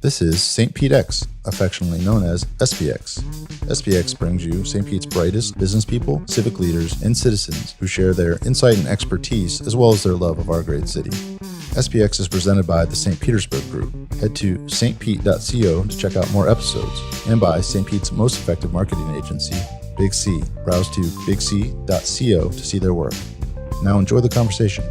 This is St. Pete X, affectionately known as SPX. SPX brings you St. Pete's brightest business people, civic leaders, and citizens who share their insight and expertise as well as their love of our great city. SPX is presented by the St. Petersburg Group. Head to stpete.co to check out more episodes, and by St. Pete's most effective marketing agency, Big C. Browse to bigc.co to see their work. Now enjoy the conversation.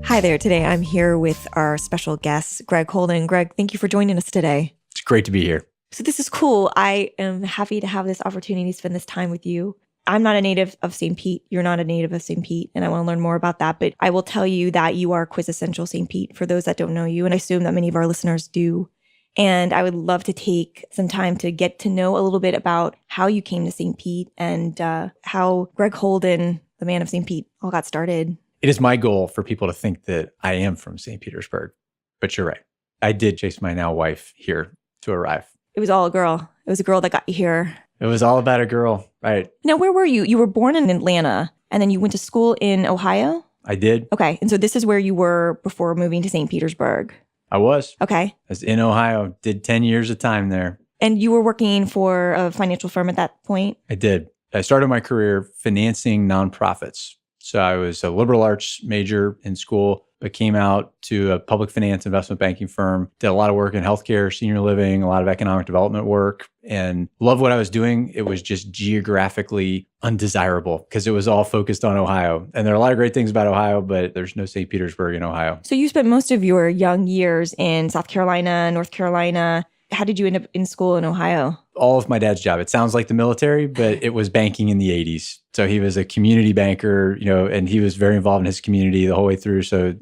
Hi there. Today I'm here with our special guest, Greg Holden. Greg, thank you for joining us today. It's great to be here. So this is cool. I am happy to have this opportunity to spend this time with you. I'm not a native of St. Pete. You're not a native of St. Pete, and I want to learn more about that. But I will tell you that you are quintessential St. Pete for those that don't know you, and I assume that many of our listeners do. And I would love to take some time to get to know a little bit about how you came to St. Pete and how Greg Holden, the man of St. Pete, all got started. It is my goal for people to think that I am from St. Petersburg, but you're right. I did chase my now wife here to arrive. It was all a girl. It was a girl that got you here. It was all about a girl, right? Now, where were you? You were born in Atlanta, and then you went to school in Ohio? I did. Okay, and so this is where you were before moving to St. Petersburg. I was. Okay. I was in Ohio, did 10 years of time there. And you were working for a financial firm at that point? I did. I started my career financing nonprofits. So I was a liberal arts major in school, but came out to a public finance investment banking firm, did a lot of work in healthcare, senior living, a lot of economic development work, and loved what I was doing. It was just geographically undesirable because it was all focused on Ohio. And there are a lot of great things about Ohio, but there's no St. Petersburg in Ohio. So you spent most of your young years in South Carolina, North Carolina. How did you end up in school in Ohio? All of my dad's job. It sounds like the military, but it was banking in the 80s. So he was a community banker, and he was very involved in his community the whole way through. So,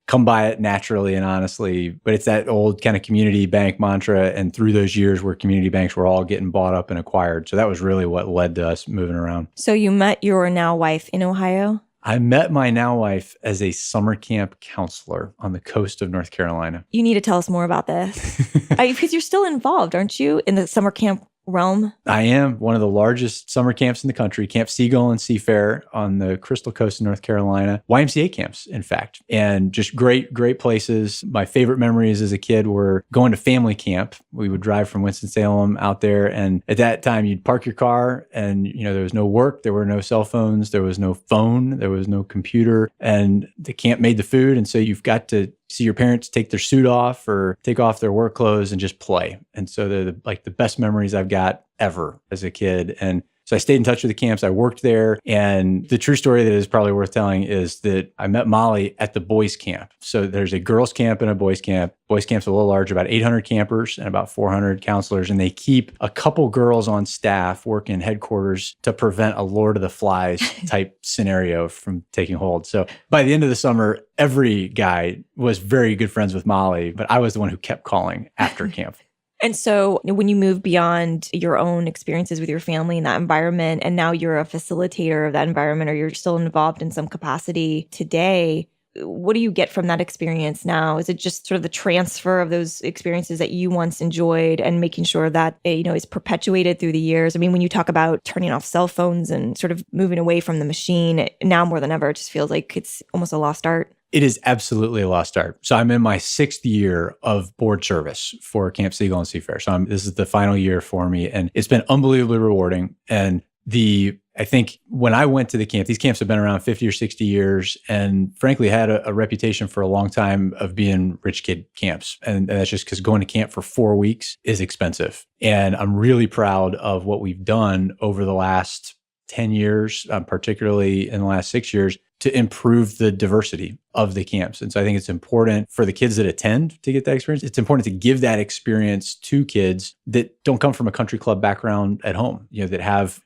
come by it naturally and honestly. But it's that old kind of community bank mantra. And through those years where community banks were all getting bought up and acquired. So that was really what led to us moving around. So you met your now wife in Ohio? I met my now wife as a summer camp counselor on the coast of North Carolina. You need to tell us more about this. Because you're still involved, aren't you, in the summer camp realm? I am. One of the largest summer camps in the country, Camp Seagull and Seafair on the Crystal Coast of North Carolina. YMCA camps, in fact. And just great, great places. My favorite memories as a kid were going to family camp. We would drive from Winston-Salem out there. And at that time, you'd park your car and, there was no work. There were no cell phones. There was no phone. There was no computer. And the camp made the food. And so you've got to see your parents take their suit off or take off their work clothes and just play. And so they're the best memories I've got ever as a kid. And so I stayed in touch with the camps. I worked there. And the true story that is probably worth telling is that I met Molly at the boys camp. So there's a girls camp and a boys camp. Boys camp's a little larger, about 800 campers and about 400 counselors. And they keep a couple girls on staff working headquarters to prevent a Lord of the Flies type scenario from taking hold. So by the end of the summer, every guy was very good friends with Molly, but I was the one who kept calling after camp. And so when you move beyond your own experiences with your family in that environment, and now you're a facilitator of that environment, or you're still involved in some capacity today, what do you get from that experience now? Is it just sort of the transfer of those experiences that you once enjoyed and making sure that, is perpetuated through the years? I mean, when you talk about turning off cell phones and sort of moving away from the machine, now more than ever, it just feels like it's almost a lost art. It is absolutely a lost art. So I'm in my 6th year of board service for Camp Seagull and Seafair. So this is the final year for me, and it's been unbelievably rewarding. And I think when I went to the camp, these camps have been around 50 or 60 years, and frankly had a reputation for a long time of being rich kid camps. And that's just because going to camp for 4 weeks is expensive. And I'm really proud of what we've done over the last 10 years, particularly in the last 6 years, to improve the diversity of the camps. And so I think it's important for the kids that attend to get that experience. It's important to give that experience to kids that don't come from a country club background at home, that have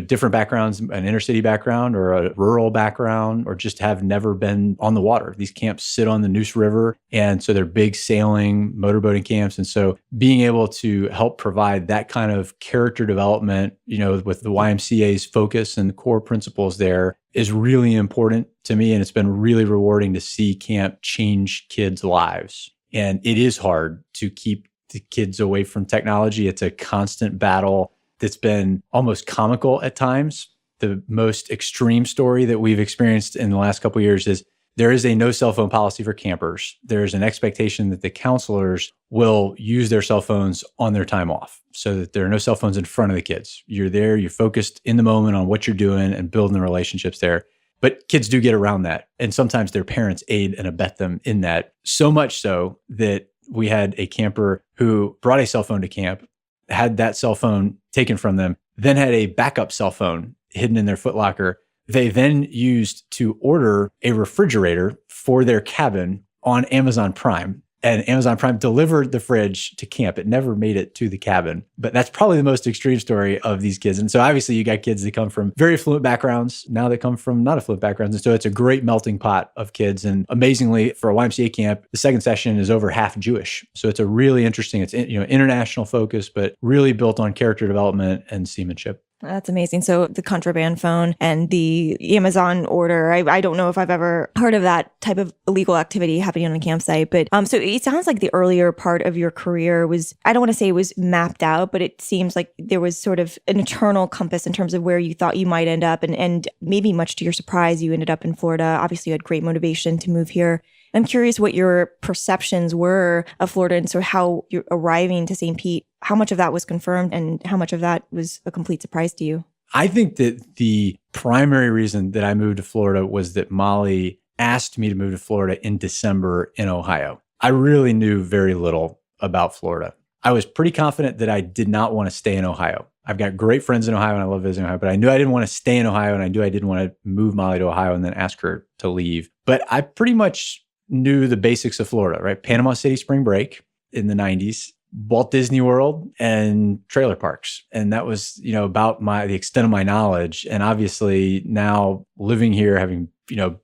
different backgrounds, an inner city background or a rural background, or just have never been on the water. These camps sit on the Neuse River. And so they're big sailing, motorboating camps. And so being able to help provide that kind of character development, with the YMCA's focus and the core principles there is really important to me. And it's been really rewarding to see camp change kids' lives. And it is hard to keep the kids away from technology. It's a constant battle that's been almost comical at times. The most extreme story that we've experienced in the last couple of years is There is a no cell phone policy for campers. There's an expectation that the counselors will use their cell phones on their time off so that there are no cell phones in front of the kids. You're there, you're focused in the moment on what you're doing and building the relationships there. But kids do get around that. And sometimes their parents aid and abet them in that. So much so that we had a camper who brought a cell phone to camp, had that cell phone taken from them, then had a backup cell phone hidden in their footlocker. They then used to order a refrigerator for their cabin on Amazon Prime. And Amazon Prime delivered the fridge to camp. It never made it to the cabin. But that's probably the most extreme story of these kids. And so obviously you got kids that come from very affluent backgrounds. Now they come from not affluent backgrounds. And so it's a great melting pot of kids. And amazingly, for a YMCA camp, the second session is over half Jewish. So it's a really interesting, it's international focus, but really built on character development and seamanship. That's amazing. So the contraband phone and the Amazon order, I don't know if I've ever heard of that type of illegal activity happening on a campsite. But so it sounds like the earlier part of your career was, I don't want to say it was mapped out, but it seems like there was sort of an eternal compass in terms of where you thought you might end up. And maybe much to your surprise, you ended up in Florida. Obviously, you had great motivation to move here. I'm curious what your perceptions were of Florida and sort of how you're arriving to St. Pete. How much of that was confirmed and how much of that was a complete surprise to you? I think that the primary reason that I moved to Florida was that Molly asked me to move to Florida in December in Ohio. I really knew very little about Florida. I was pretty confident that I did not want to stay in Ohio. I've got great friends in Ohio and I love visiting Ohio, but I knew I didn't want to stay in Ohio and I knew I didn't want to move Molly to Ohio and then ask her to leave. But I pretty much knew the basics of Florida, right? Panama City spring break in the 90s, Walt Disney World and trailer parks. And that was, about the extent of my knowledge. And obviously now living here, having,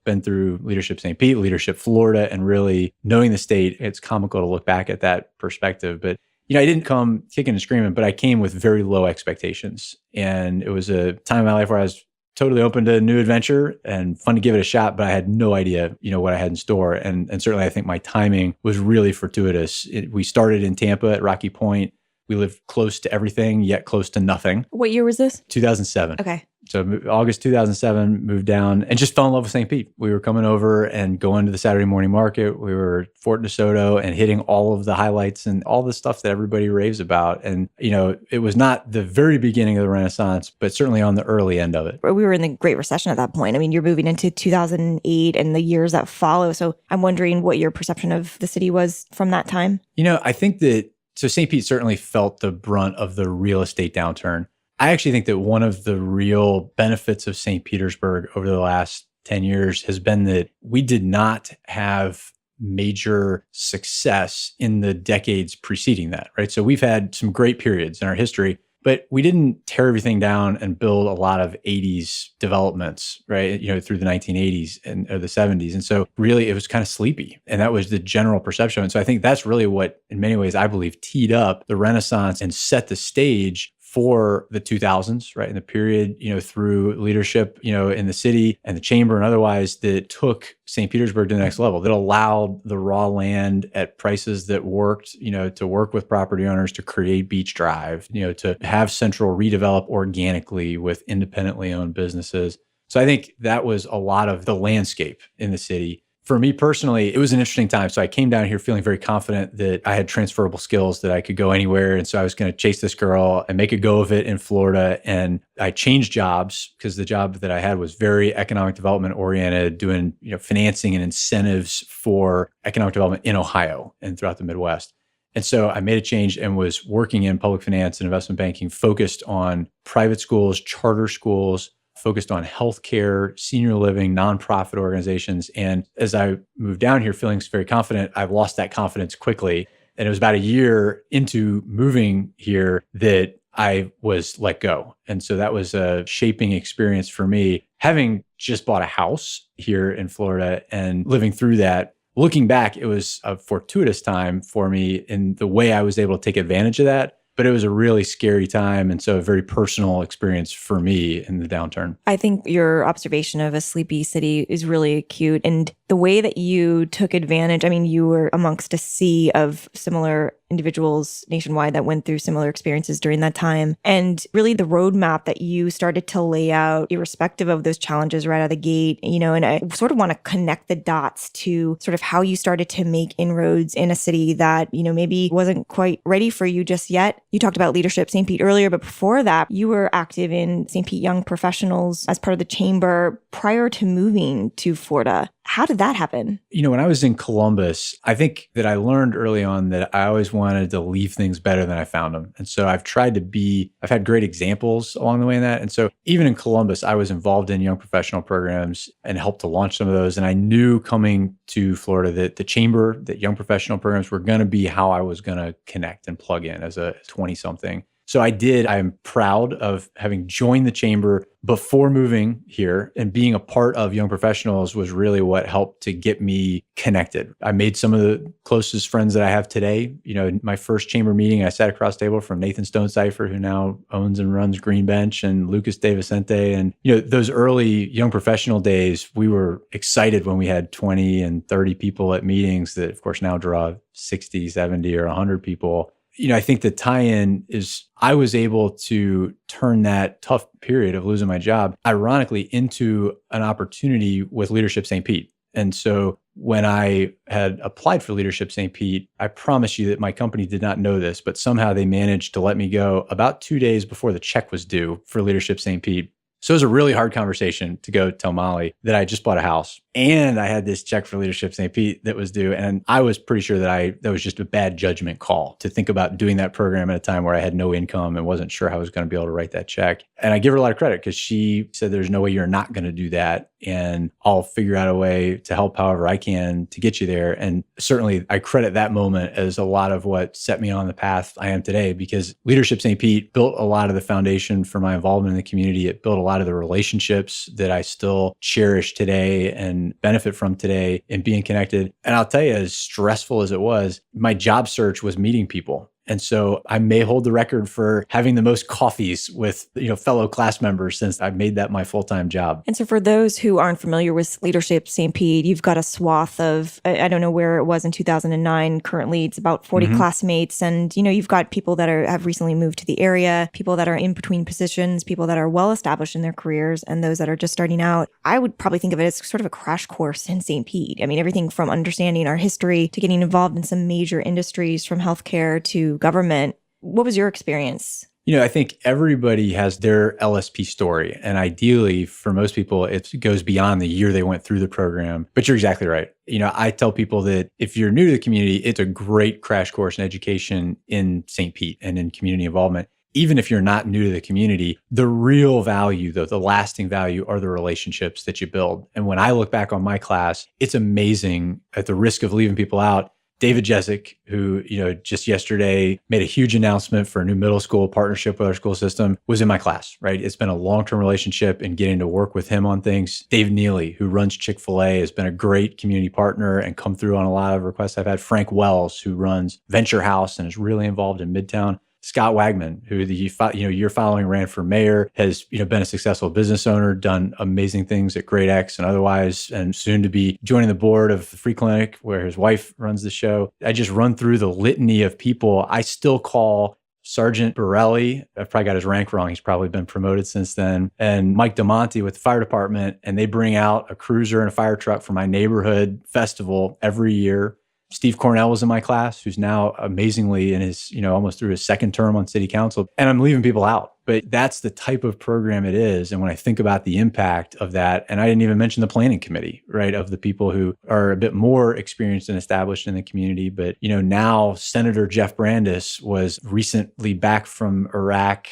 been through Leadership St. Pete, Leadership Florida, and really knowing the state, it's comical to look back at that perspective. But, I didn't come kicking and screaming, but I came with very low expectations. And it was a time in my life where I was totally open to a new adventure and fun to give it a shot, but I had no idea, what I had in store. And certainly I think my timing was really fortuitous. We started in Tampa at Rocky Point. We lived close to everything, yet close to nothing. What year was this? 2007. Okay. So August 2007, moved down and just fell in love with St. Pete. We were coming over and going to the Saturday morning market. We were Fort DeSoto and hitting all of the highlights and all the stuff that everybody raves about. And, it was not the very beginning of the Renaissance, but certainly on the early end of it. We were in the Great Recession at that point. I mean, you're moving into 2008 and the years that follow. So I'm wondering what your perception of the city was from that time. I think that, so St. Pete certainly felt the brunt of the real estate downturn. I actually think that one of the real benefits of St. Petersburg over the last 10 years has been that we did not have major success in the decades preceding that, right? So we've had some great periods in our history, but we didn't tear everything down and build a lot of 80s developments, right? Through the 1980s and or the 70s. And so really it was kind of sleepy. And that was the general perception. And so I think that's really what, in many ways, I believe teed up the Renaissance and set the stage for the 2000s, right? In the period, through leadership, in the city and the chamber and otherwise that took St. Petersburg to the next level, that allowed the raw land at prices that worked, to work with property owners to create Beach Drive, to have Central redevelop organically with independently owned businesses. So I think that was a lot of the landscape in the city. For me personally, it was an interesting time. So I came down here feeling very confident that I had transferable skills, that I could go anywhere. And so I was going to chase this girl and make a go of it in Florida. And I changed jobs because the job that I had was very economic development oriented, doing financing and incentives for economic development in Ohio and throughout the Midwest. And so I made a change and was working in public finance and investment banking, focused on private schools, charter schools, focused on healthcare, senior living, nonprofit organizations. And as I moved down here feeling very confident, I've lost that confidence quickly. And it was about a year into moving here that I was let go. And so that was a shaping experience for me, having just bought a house here in Florida and living through that. Looking back, it was a fortuitous time for me in the way I was able to take advantage of that. But it was a really scary time. And so a very personal experience for me in the downturn. I think your observation of a sleepy city is really acute. And the way that you took advantage, I mean, you were amongst a sea of similar individuals nationwide that went through similar experiences during that time. And really the roadmap that you started to lay out, irrespective of those challenges right out of the gate, and I sort of want to connect the dots to sort of how you started to make inroads in a city that, maybe wasn't quite ready for you just yet. You talked about Leadership St. Pete earlier, but before that, you were active in St. Pete Young Professionals as part of the chamber prior to moving to Florida. How did that happen? When I was in Columbus, I think that I learned early on that I always wanted to leave things better than I found them. And so I've had great examples along the way in that. And so even in Columbus, I was involved in young professional programs and helped to launch some of those. And I knew coming to Florida that the chamber, that young professional programs were going to be how I was going to connect and plug in as a 20-something. So I did. I'm proud of having joined the chamber before moving here, and being a part of Young Professionals was really what helped to get me connected. I made some of the closest friends that I have today. My first chamber meeting, I sat across the table from Nathan Stonecipher, who now owns and runs Green Bench, and Lucas De Vicente. And, those early Young Professional days, we were excited when we had 20 and 30 people at meetings that, of course, now draw 60, 70, or 100 people. I think the tie-in is I was able to turn that tough period of losing my job, ironically, into an opportunity with Leadership St. Pete. And so when I had applied for Leadership St. Pete, I promise you that my company did not know this, but somehow they managed to let me go about 2 days before the check was due for Leadership St. Pete. So it was a really hard conversation to go tell Molly that I just bought a house and I had this check for Leadership St. Pete that was due. And I was pretty sure that was just a bad judgment call to think about doing that program at a time where I had no income and wasn't sure how I was going to be able to write that check. And I give her a lot of credit because she said, there's no way you're not going to do that. And I'll figure out a way to help however I can to get you there. And certainly I credit that moment as a lot of what set me on the path I am today, because Leadership St. Pete built a lot of the foundation for my involvement in the community. It built a lot of the relationships that I still cherish today and benefit from today in being connected. And I'll tell you, as stressful as it was, my job search was meeting people. And so I may hold the record for having the most coffees with, fellow class members since I've made that my full-time job. And so for those who aren't familiar with Leadership St. Pete, you've got a swath of, I don't know where it was in 2009. Currently, it's about 40 classmates. And, you've got people that have recently moved to the area, people that are in between positions, people that are well-established in their careers, and those that are just starting out. I would probably think of it as sort of a crash course in St. Pete. I mean, everything from understanding our history to getting involved in some major industries, from healthcare to government. What was your experience? I think everybody has their LSP story. And ideally, for most people, it goes beyond the year they went through the program. But you're exactly right. I tell people that if you're new to the community, it's a great crash course in education in St. Pete and in community involvement. Even if you're not new to the community, the real value, though, the lasting value are the relationships that you build. And when I look back on my class, it's amazing, at the risk of leaving people out. David Jessic, who, just yesterday made a huge announcement for a new middle school partnership with our school system, was in my class, right? It's been a long-term relationship and getting to work with him on things. Dave Neely, who runs Chick-fil-A, has been a great community partner and come through on a lot of requests I've had. Frank Wells, who runs Venture House and is really involved in Midtown. Scott Wagman, who year following ran for mayor, has been a successful business owner, done amazing things at Great X and otherwise, and soon to be joining the board of the Free Clinic, where his wife runs the show. I just run through the litany of people. I still call Sergeant Borelli, I've probably got his rank wrong, he's probably been promoted since then, and Mike DeMonte with the fire department, and they bring out a cruiser and a fire truck for my neighborhood festival every year. Steve Cornell was in my class, who's now amazingly in his, almost through his second term on city council. And I'm leaving people out, but that's the type of program it is. And when I think about the impact of that, and I didn't even mention the planning committee, right, of the people who are a bit more experienced and established in the community. But, now Senator Jeff Brandes was recently back from Iraq,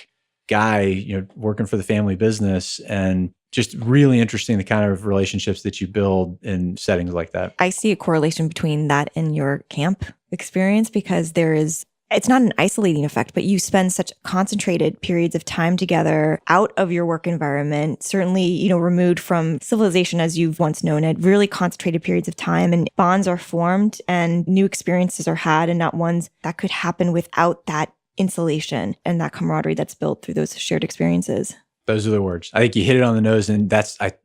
guy, working for the family business, and just really interesting, the kind of relationships that you build in settings like that. I see a correlation between that and your camp experience, because it's not an isolating effect, but you spend such concentrated periods of time together out of your work environment, certainly, removed from civilization as you've once known it, really concentrated periods of time, and bonds are formed and new experiences are had, and not ones that could happen without that insulation and that camaraderie that's built through those shared experiences. Those are the words. I think you hit it on the nose, and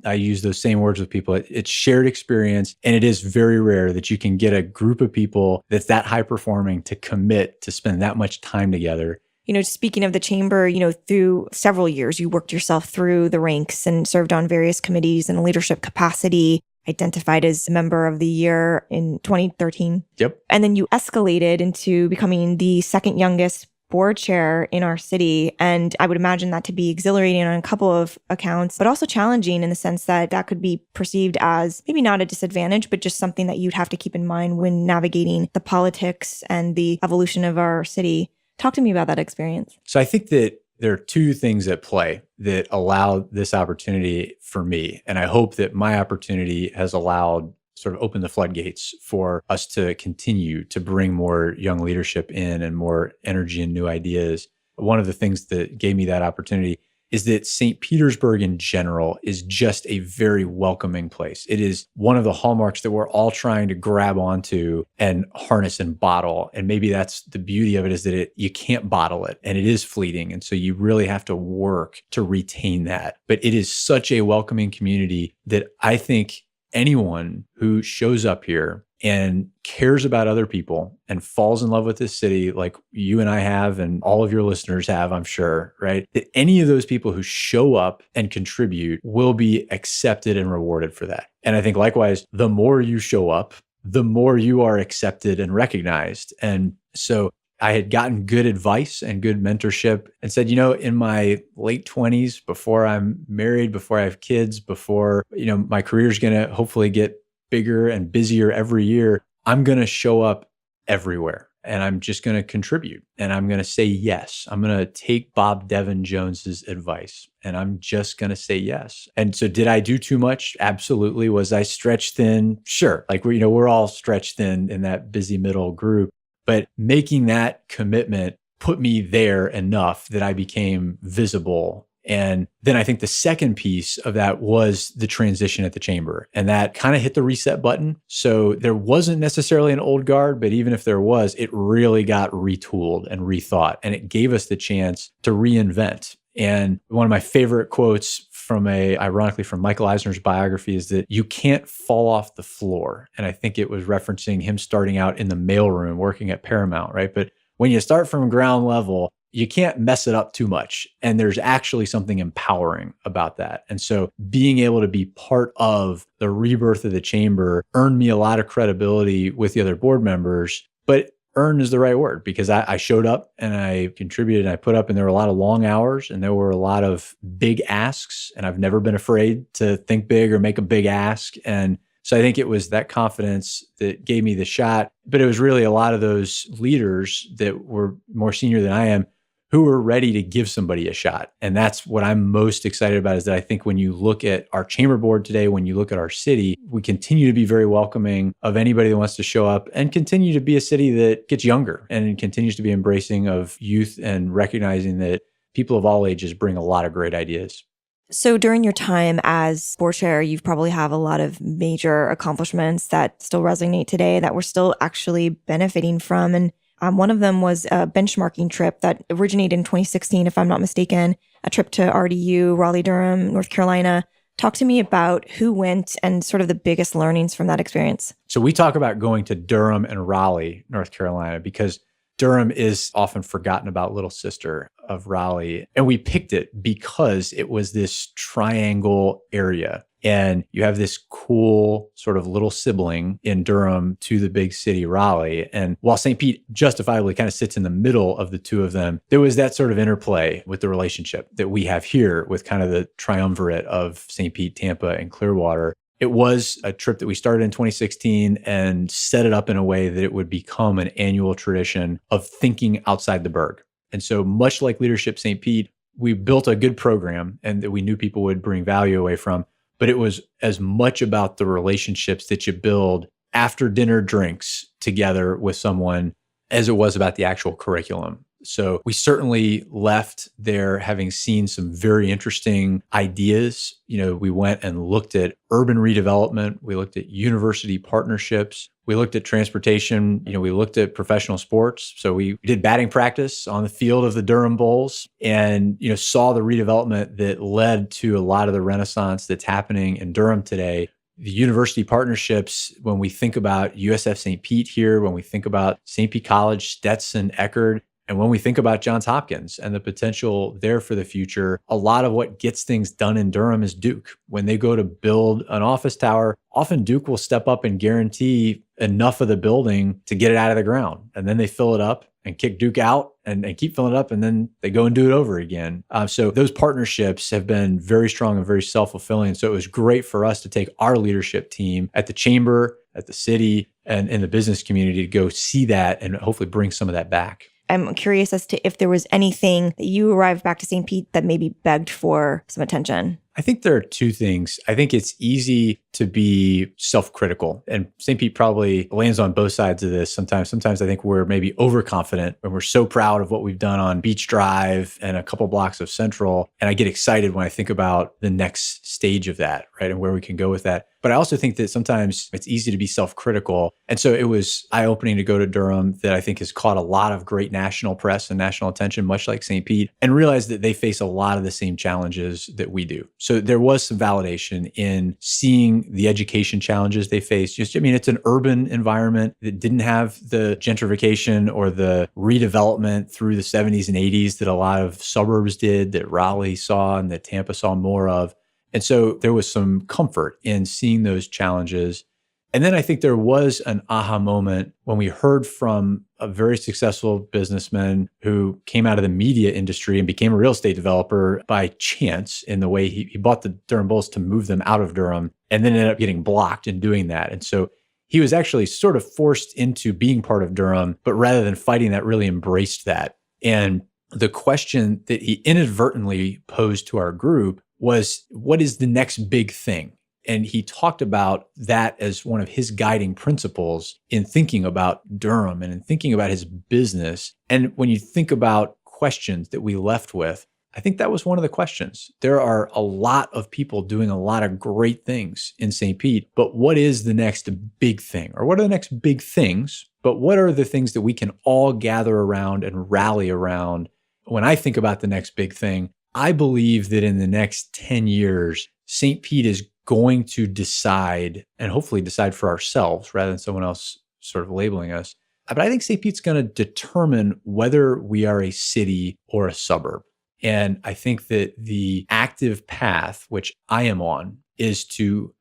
I use those same words with people. It's shared experience, and it is very rare that you can get a group of people that's that high performing to commit to spend that much time together. Speaking of the chamber, through several years, you worked yourself through the ranks and served on various committees in a leadership capacity, identified as Member of the Year in 2013. Yep. And then you escalated into becoming the second youngest board chair in our city. And I would imagine that to be exhilarating on a couple of accounts, but also challenging in the sense that that could be perceived as maybe not a disadvantage, but just something that you'd have to keep in mind when navigating the politics and the evolution of our city. Talk to me about that experience. So I think that there are two things at play that allow this opportunity for me. And I hope that my opportunity has allowed sort of open the floodgates for us to continue to bring more young leadership in and more energy and new ideas. One of the things that gave me that opportunity is that St. Petersburg in general is just a very welcoming place. It is one of the hallmarks that we're all trying to grab onto and harness and bottle. And maybe that's the beauty of it, is that you can't bottle it, and it is fleeting. And so you really have to work to retain that. But it is such a welcoming community that I think anyone who shows up here and cares about other people and falls in love with this city like you and I have, and all of your listeners have, I'm sure, right? That any of those people who show up and contribute will be accepted and rewarded for that. And I think likewise, the more you show up, the more you are accepted and recognized. And so I had gotten good advice and good mentorship and said, in my late 20s, before I'm married, before I have kids, before, my career is going to hopefully get bigger and busier every year, I'm going to show up everywhere, and I'm just going to contribute, and I'm going to say yes. I'm going to take Bob Devin Jones's advice, and I'm just going to say yes. And so did I do too much? Absolutely. Was I stretched thin? Sure. Like we're all stretched thin in that busy middle group. But making that commitment put me there enough that I became visible. And then I think the second piece of that was the transition at the chamber. And that kind of hit the reset button. So there wasn't necessarily an old guard, but even if there was, it really got retooled and rethought. And it gave us the chance to reinvent. And one of my favorite quotes ironically from Michael Eisner's biography is that you can't fall off the floor. And I think it was referencing him starting out in the mailroom working at Paramount, right? But when you start from ground level, you can't mess it up too much. And there's actually something empowering about that. And so being able to be part of the rebirth of the chamber earned me a lot of credibility with the other board members. But earn is the right word, because I showed up and I contributed and I put up, and there were a lot of long hours and there were a lot of big asks, and I've never been afraid to think big or make a big ask. And so I think it was that confidence that gave me the shot, but it was really a lot of those leaders that were more senior than I am who were ready to give somebody a shot. And that's what I'm most excited about, is that I think when you look at our chamber board today, when you look at our city, we continue to be very welcoming of anybody that wants to show up, and continue to be a city that gets younger and continues to be embracing of youth and recognizing that people of all ages bring a lot of great ideas. So during your time as board chair, you probably have a lot of major accomplishments that still resonate today that we're still actually benefiting from. And one of them was a benchmarking trip that originated in 2016, if I'm not mistaken, a trip to RDU, Raleigh-Durham, North Carolina. Talk to me about who went and sort of the biggest learnings from that experience. So we talk about going to Durham and Raleigh, North Carolina, because Durham is often forgotten about, little sister of Raleigh. And we picked it because it was this triangle area. And you have this cool sort of little sibling in Durham to the big city, Raleigh. And while St. Pete justifiably kind of sits in the middle of the two of them, there was that sort of interplay with the relationship that we have here with kind of the triumvirate of St. Pete, Tampa, and Clearwater. It was a trip that we started in 2016 and set it up in a way that it would become an annual tradition of thinking outside the burg. And so much like Leadership St. Pete, we built a good program and that we knew people would bring value away from. But it was as much about the relationships that you build after dinner drinks together with someone as it was about the actual curriculum. So we certainly left there having seen some very interesting ideas. We went and looked at urban redevelopment. We looked at university partnerships. We looked at transportation. We looked at professional sports. So we did batting practice on the field of the Durham Bulls and, saw the redevelopment that led to a lot of the renaissance that's happening in Durham today. The university partnerships, when we think about USF St. Pete here, when we think about St. Pete College, Stetson, Eckerd, and when we think about Johns Hopkins and the potential there for the future, a lot of what gets things done in Durham is Duke. When they go to build an office tower, often Duke will step up and guarantee enough of the building to get it out of the ground. And then they fill it up and kick Duke out and keep filling it up. And then they go and do it over again. So those partnerships have been very strong and very self-fulfilling. So it was great for us to take our leadership team at the chamber, at the city, and in the business community to go see that and hopefully bring some of that back. I'm curious as to if there was anything that you arrived back to St. Pete that maybe begged for some attention. I think there are two things. I think it's easy to be self-critical, and St. Pete probably lands on both sides of this sometimes. Sometimes I think we're maybe overconfident when we're so proud of what we've done on Beach Drive and a couple blocks of Central. And I get excited when I think about the next stage of that, right? And where we can go with that. But I also think that sometimes it's easy to be self-critical. And so it was eye-opening to go to Durham that I think has caught a lot of great national press and national attention, much like St. Pete, and realize that they face a lot of the same challenges that we do. So there was some validation in seeing the education challenges they face. It's an urban environment that didn't have the gentrification or the redevelopment through the 70s and 80s that a lot of suburbs did, that Raleigh saw and that Tampa saw more of. And so there was some comfort in seeing those challenges. And then I think there was an aha moment when we heard from a very successful businessman who came out of the media industry and became a real estate developer by chance in the way he bought the Durham Bulls to move them out of Durham and then ended up getting blocked in doing that. And so he was actually sort of forced into being part of Durham, but rather than fighting that, really embraced that. And the question that he inadvertently posed to our group was, what is the next big thing? And he talked about that as one of his guiding principles in thinking about Durham and in thinking about his business. And when you think about questions that we left with, I think that was one of the questions. There are a lot of people doing a lot of great things in St. Pete, but what is the next big thing? Or what are the next big things? But what are the things that we can all gather around and rally around? When I think about the next big thing, I believe that in the next 10 years, St. Pete is going to decide, and hopefully decide for ourselves rather than someone else sort of labeling us. But I think St. Pete's going to determine whether we are a city or a suburb. And I think that the active path, which I am on, is to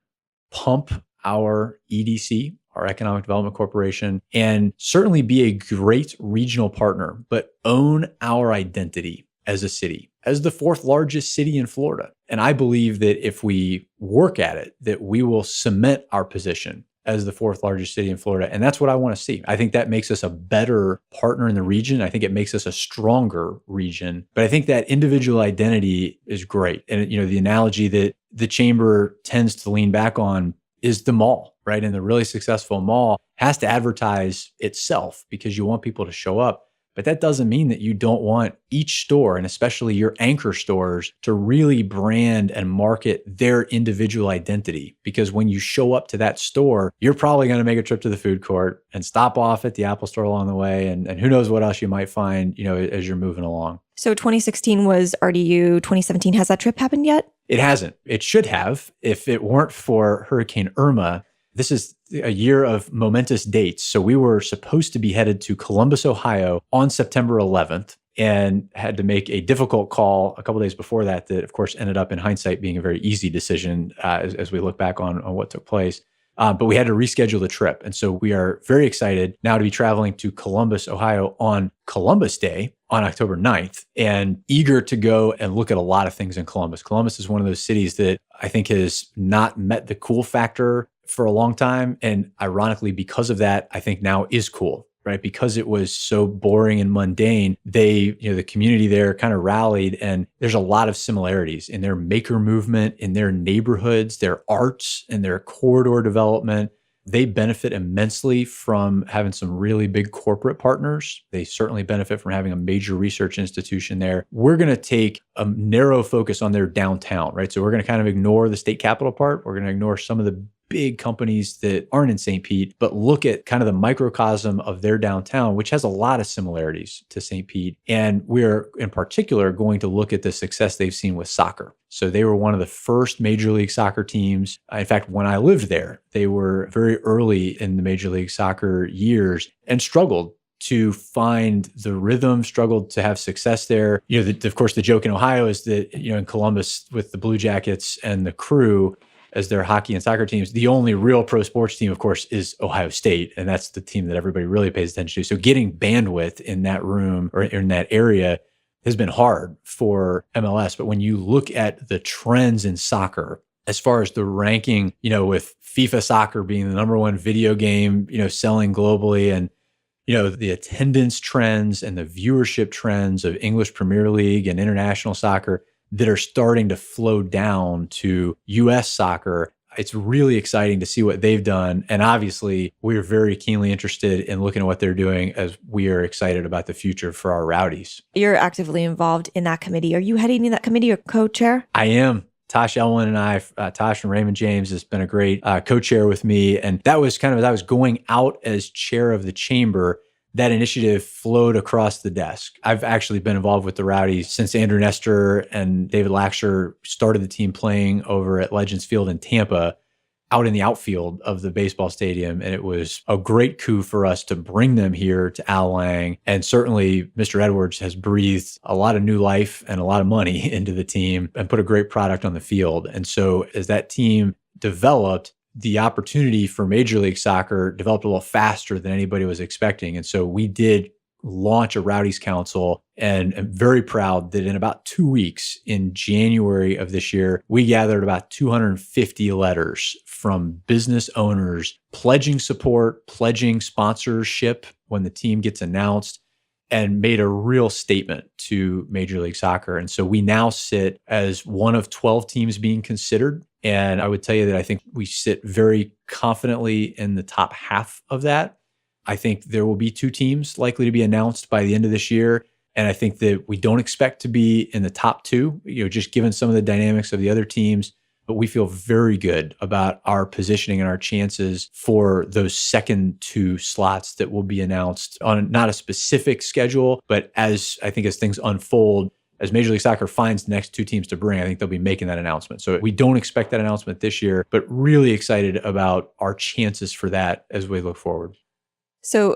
pump our EDC, our Economic Development Corporation, and certainly be a great regional partner, but own our identity as a city, as the fourth largest city in Florida. And I believe that if we work at it, that we will cement our position as the fourth largest city in Florida. And that's what I want to see. I think that makes us a better partner in the region. I think it makes us a stronger region. But I think that individual identity is great. And, the analogy that the chamber tends to lean back on is the mall, right? And the really successful mall has to advertise itself because you want people to show up. But that doesn't mean that you don't want each store, and especially your anchor stores, to really brand and market their individual identity. Because when you show up to that store, you're probably going to make a trip to the food court and stop off at the Apple store along the way. And who knows what else you might find, as you're moving along. So 2016 was RDU. 2017, has that trip happened yet? It hasn't. It should have, if it weren't for Hurricane Irma. This is a year of momentous dates. So we were supposed to be headed to Columbus, Ohio on September 11th and had to make a difficult call a couple of days before that of course ended up in hindsight being a very easy decision as we look back on what took place. But we had to reschedule the trip. And so we are very excited now to be traveling to Columbus, Ohio on Columbus Day on October 9th and eager to go and look at a lot of things in Columbus. Columbus is one of those cities that I think has not met the cool factor for a long time. And ironically, because of that, I think now is cool, right? Because it was so boring and mundane, the community there kind of rallied, and there's a lot of similarities in their maker movement, in their neighborhoods, their arts, and their corridor development. They benefit immensely from having some really big corporate partners. They certainly benefit from having a major research institution there. We're going to take a narrow focus on their downtown, right? So we're going to kind of ignore the state capital part. We're going to ignore some of the big companies that aren't in St. Pete, but look at kind of the microcosm of their downtown, which has a lot of similarities to St. Pete. And we're in particular going to look at the success they've seen with soccer. So they were one of the first Major League Soccer teams. In fact, when I lived there, they were very early in the Major League Soccer years and struggled to find the rhythm, struggled to have success there. Of course, the joke in Ohio is that, in Columbus with the Blue Jackets and the Crew, as their hockey and soccer teams, the only real pro sports team, of course, is Ohio State. And that's the team that everybody really pays attention to. So getting bandwidth in that room or in that area has been hard for MLS. But when you look at the trends in soccer, as far as the ranking, with FIFA soccer being the number one video game, selling globally, and the attendance trends and the viewership trends of English Premier League and international soccer that are starting to flow down to US soccer. It's really exciting to see what they've done. And obviously, we're very keenly interested in looking at what they're doing as we are excited about the future for our Rowdies. You're actively involved in that committee. Are you heading that committee or co-chair? I am. Tosh Elwin and I, Tosh and Raymond James has been a great co-chair with me. And that was kind of, as I was going out as chair of the chamber, that initiative flowed across the desk. I've actually been involved with the Rowdies since Andrew Nestor and David Laxer started the team playing over at Legends Field in Tampa, out in the outfield of the baseball stadium. And it was a great coup for us to bring them here to Al Lang. And certainly Mr. Edwards has breathed a lot of new life and a lot of money into the team and put a great product on the field. And so as that team developed, the opportunity for Major League Soccer developed a little faster than anybody was expecting. And so we did launch a Rowdies Council, and I'm very proud that in about 2 weeks in January of this year, we gathered about 250 letters from business owners pledging support, pledging sponsorship when the team gets announced, and made a real statement to Major League Soccer. And so we now sit as one of 12 teams being considered. And I would tell you that I think we sit very confidently in the top half of that. I think there will be 2 teams likely to be announced by the end of this year. And I think that we don't expect to be in the top 2, just given some of the dynamics of the other teams. But we feel very good about our positioning and our chances for those second 2 slots that will be announced on not a specific schedule, but as things unfold, as Major League Soccer finds the next 2 teams to bring, I think they'll be making that announcement. So we don't expect that announcement this year, but really excited about our chances for that as we look forward. So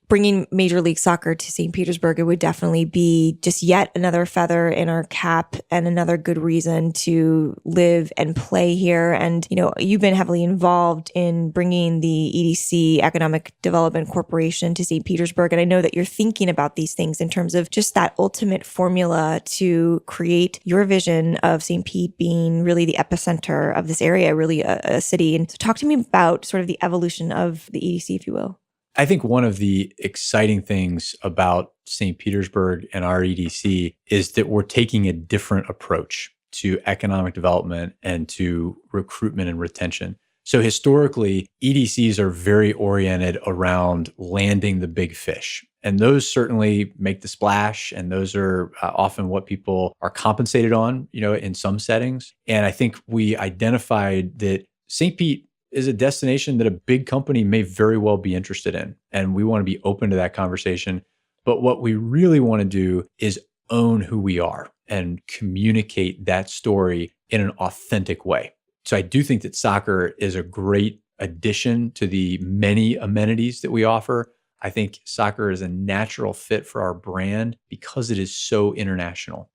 bringing Major League Soccer to St. Petersburg, it would definitely be just yet another feather in our cap and another good reason to live and play here. And, you've been heavily involved in bringing the EDC, Economic Development Corporation, to St. Petersburg. And I know that you're thinking about these things in terms of just that ultimate formula to create your vision of St. Pete being really the epicenter of this area, really a city. And so talk to me about sort of the evolution of the EDC, if you will. I think one of the exciting things about St. Petersburg and our EDC is that we're taking a different approach to economic development and to recruitment and retention. So historically, EDCs are very oriented around landing the big fish. And those certainly make the splash. And those are often what people are compensated on, in some settings. And I think we identified that St. Pete is a destination that a big company may very well be interested in. And we want to be open to that conversation. But what we really want to do is own who we are and communicate that story in an authentic way. So I do think that soccer is a great addition to the many amenities that we offer. I think soccer is a natural fit for our brand because it is so international.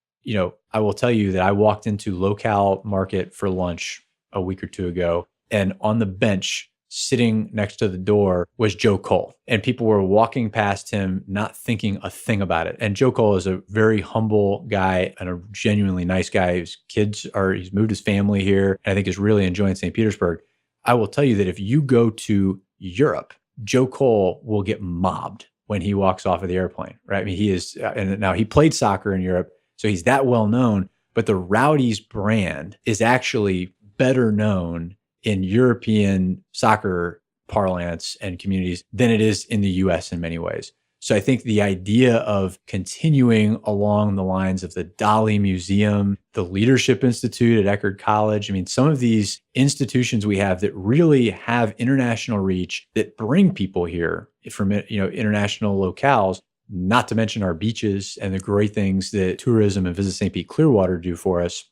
I will tell you that I walked into Locale Market for lunch a week or 2 ago, and on the bench, sitting next to the door, was Joe Cole. And people were walking past him, not thinking a thing about it. And Joe Cole is a very humble guy and a genuinely nice guy. He's moved his family here, and I think is really enjoying St. Petersburg. I will tell you that if you go to Europe, Joe Cole will get mobbed when he walks off of the airplane, right? I mean, he is, and now he played soccer in Europe, so he's that well known, but the Rowdies brand is actually better known in European soccer parlance and communities than it is in the US in many ways. So I think the idea of continuing along the lines of the Dali Museum, the Leadership Institute at Eckerd College, I mean, some of these institutions we have that really have international reach that bring people here from, international locales, not to mention our beaches and the great things that tourism and Visit St. Pete Clearwater do for us.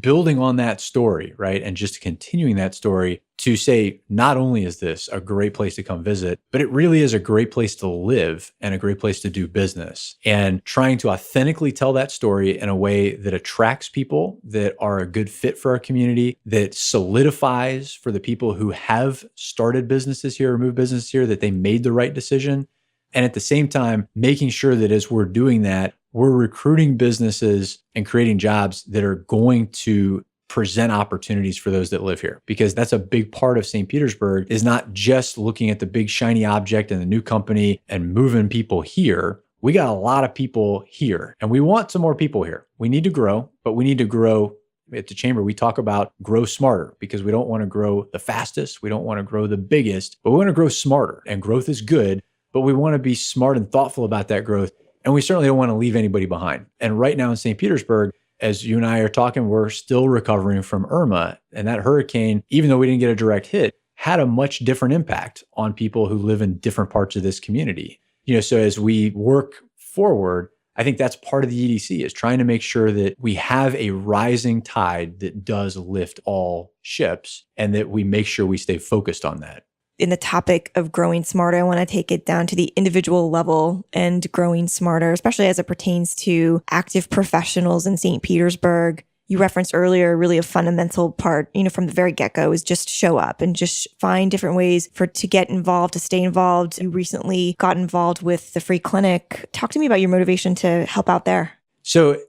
Building on that story, right? And just continuing that story to say, not only is this a great place to come visit, but it really is a great place to live and a great place to do business. And trying to authentically tell that story in a way that attracts people that are a good fit for our community, that solidifies for the people who have started businesses here or moved businesses here, that they made the right decision. And at the same time, making sure that as we're doing that, we're recruiting businesses and creating jobs that are going to present opportunities for those that live here. Because that's a big part of St. Petersburg, is not just looking at the big shiny object and the new company and moving people here. We got a lot of people here and we want some more people here. We need to grow, but we need to grow. At the Chamber, we talk about grow smarter because we don't want to grow the fastest. We don't want to grow the biggest, but we want to grow smarter. And growth is good, but we want to be smart and thoughtful about that growth. And we certainly don't want to leave anybody behind. And right now in St. Petersburg, as you and I are talking, we're still recovering from Irma. And that hurricane, even though we didn't get a direct hit, had a much different impact on people who live in different parts of this community. So as we work forward, I think that's part of the EDC, is trying to make sure that we have a rising tide that does lift all ships and that we make sure we stay focused on that. In the topic of growing smarter, I want to take it down to the individual level and growing smarter, especially as it pertains to active professionals in St. Petersburg. You referenced earlier, really a fundamental part, from the very get-go, is just show up and just find different ways to get involved, to stay involved. You recently got involved with the free clinic. Talk to me about your motivation to help out there. So,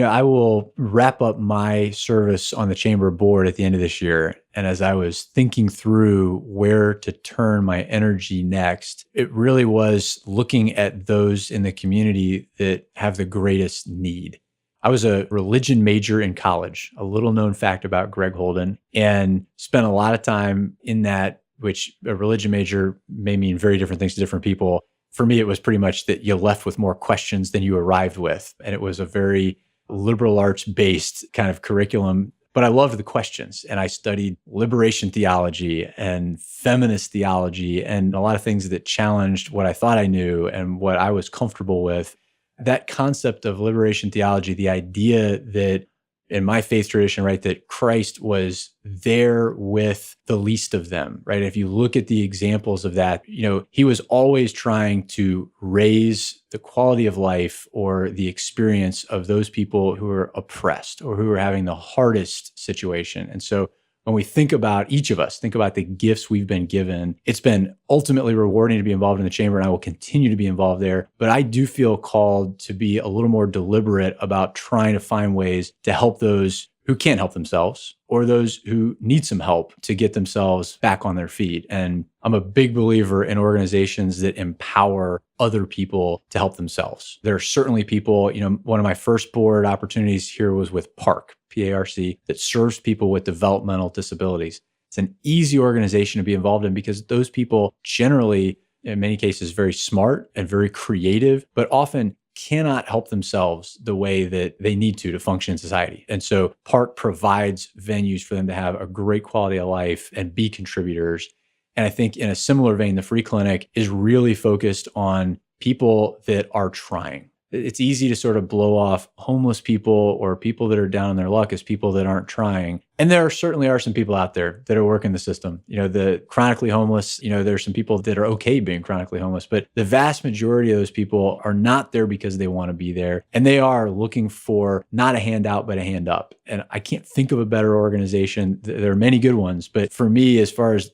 I will wrap up my service on the Chamber board at the end of this year. And as I was thinking through where to turn my energy next, it really was looking at those in the community that have the greatest need. I was a religion major in college, a little known fact about Greg Holden, and spent a lot of time in that, which a religion major may mean very different things to different people. For me, it was pretty much that you left with more questions than you arrived with. And it was a very liberal arts based kind of curriculum, but I loved the questions. And I studied liberation theology and feminist theology and a lot of things that challenged what I thought I knew and what I was comfortable with. That concept of liberation theology, the idea that in my faith tradition, right, that Christ was there with the least of them, right? If you look at the examples of that, he was always trying to raise the quality of life or the experience of those people who are oppressed or who are having the hardest situation. And so when we think about each of us, think about the gifts we've been given, it's been ultimately rewarding to be involved in the Chamber, and I will continue to be involved there. But I do feel called to be a little more deliberate about trying to find ways to help those who can't help themselves or those who need some help to get themselves back on their feet. And I'm a big believer in organizations that empower other people to help themselves. There are certainly people, one of my first board opportunities here was with PARC, P-A-R-C, that serves people with developmental disabilities. It's an easy organization to be involved in because those people generally, in many cases, very smart and very creative, but often cannot help themselves the way that they need to function in society. And so PARC provides venues for them to have a great quality of life and be contributors. And I think in a similar vein, the free clinic is really focused on people that are trying. It's easy to sort of blow off homeless people or people that are down on their luck as people that aren't trying. And there certainly are some people out there that are working the system. The chronically homeless, there's some people that are okay being chronically homeless, but the vast majority of those people are not there because they want to be there. And they are looking for not a handout, but a hand up. And I can't think of a better organization. There are many good ones, but for me, as far as,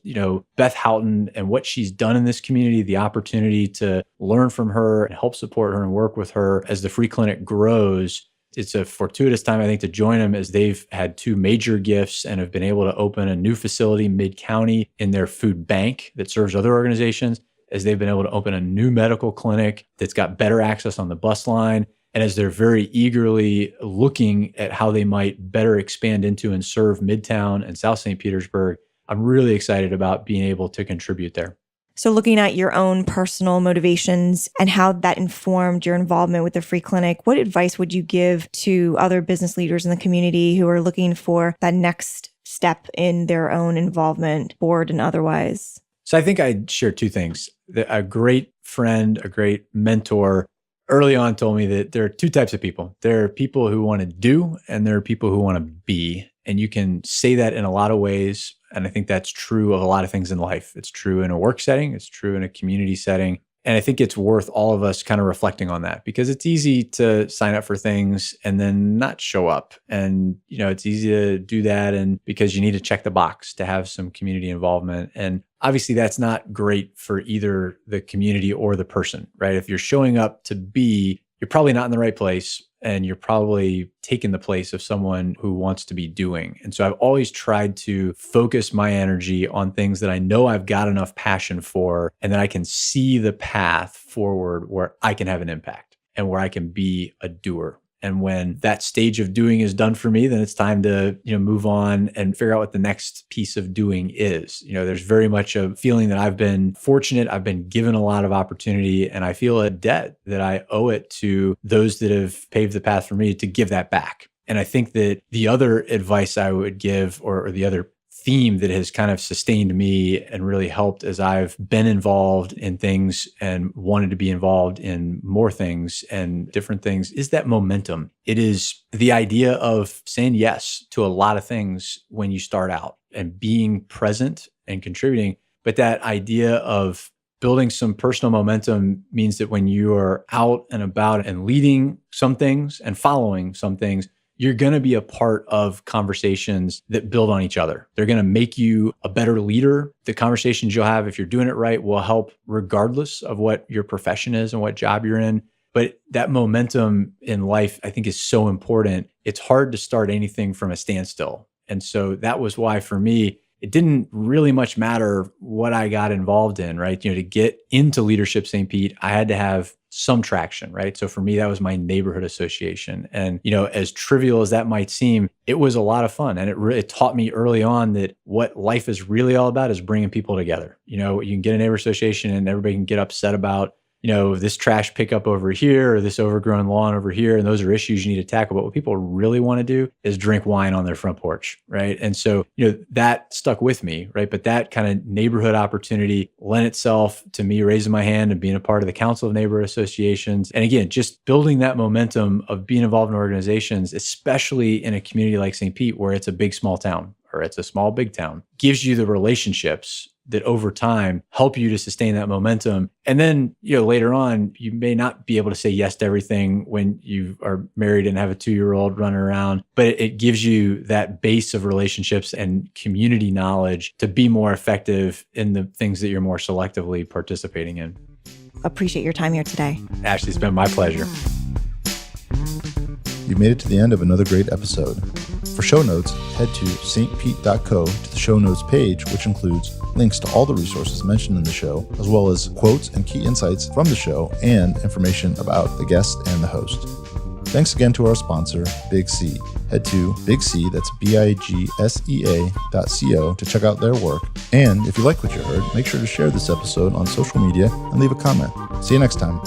Beth Houghton and what she's done in this community, the opportunity to learn from her and help support her and work with her as the free clinic grows, it's a fortuitous time, I think, to join them as they've had two major gifts and have been able to open a new facility mid-county in their food bank that serves other organizations, as they've been able to open a new medical clinic that's got better access on the bus line, and as they're very eagerly looking at how they might better expand into and serve Midtown and South St. Petersburg. I'm really excited about being able to contribute there. So looking at your own personal motivations and how that informed your involvement with the free clinic, what advice would you give to other business leaders in the community who are looking for that next step in their own involvement, board and otherwise? So I think I'd share two things. A great friend, a great mentor early on told me that there are two types of people. There are people who want to do, and there are people who want to be. And you can say that in a lot of ways. And I think that's true of a lot of things in life. It's true in a work setting. It's true in a community setting. And I think it's worth all of us kind of reflecting on that, because it's easy to sign up for things and then not show up. And, it's easy to do that. And because you need to check the box to have some community involvement. And obviously that's not great for either the community or the person, right? If you're showing up to be, you're probably not in the right place, and you're probably taking the place of someone who wants to be doing. And so I've always tried to focus my energy on things that I know I've got enough passion for, and that I can see the path forward where I can have an impact and where I can be a doer. And when that stage of doing is done for me, then it's time to, move on and figure out what the next piece of doing is. There's very much a feeling that I've been fortunate. I've been given a lot of opportunity, and I feel a debt that I owe it to those that have paved the path for me to give that back. And I think that the other advice I would give, or the other theme that has kind of sustained me and really helped as I've been involved in things and wanted to be involved in more things and different things, is that momentum. It is the idea of saying yes to a lot of things when you start out and being present and contributing. But that idea of building some personal momentum means that when you are out and about and leading some things and following some things, you're going to be a part of conversations that build on each other. They're going to make you a better leader. The conversations you'll have, if you're doing it right, will help regardless of what your profession is and what job you're in. But that momentum in life, I think, is so important. It's hard to start anything from a standstill. And so that was why, for me, it didn't really much matter what I got involved in, right? To get into Leadership St. Pete, I had to have some traction, right? So for me, that was my neighborhood association. And, as trivial as that might seem, it was a lot of fun. And it taught me early on that what life is really all about is bringing people together. You can get a neighbor association and everybody can get upset about, this trash pickup over here or this overgrown lawn over here. And those are issues you need to tackle. But what people really want to do is drink wine on their front porch, right? And so, that stuck with me, right? But that kind of neighborhood opportunity lent itself to me raising my hand and being a part of the Council of Neighborhood Associations. And again, just building that momentum of being involved in organizations, especially in a community like St. Pete, where it's a big, small town, or it's a small, big town, gives you the relationships that over time help you to sustain that momentum. And then, later on, you may not be able to say yes to everything when you are married and have a 2-year-old running around, but it gives you that base of relationships and community knowledge to be more effective in the things that you're more selectively participating in. Appreciate your time here today. Ashley, it's been my pleasure. You've made it to the end of another great episode. For show notes, head to stpete.co to the show notes page, which includes links to all the resources mentioned in the show, as well as quotes and key insights from the show and information about the guest and the host. Thanks again to our sponsor, Big C. Head to Big C, that's BIGSEA.co, to check out their work. And if you like what you heard, make sure to share this episode on social media and leave a comment. See you next time.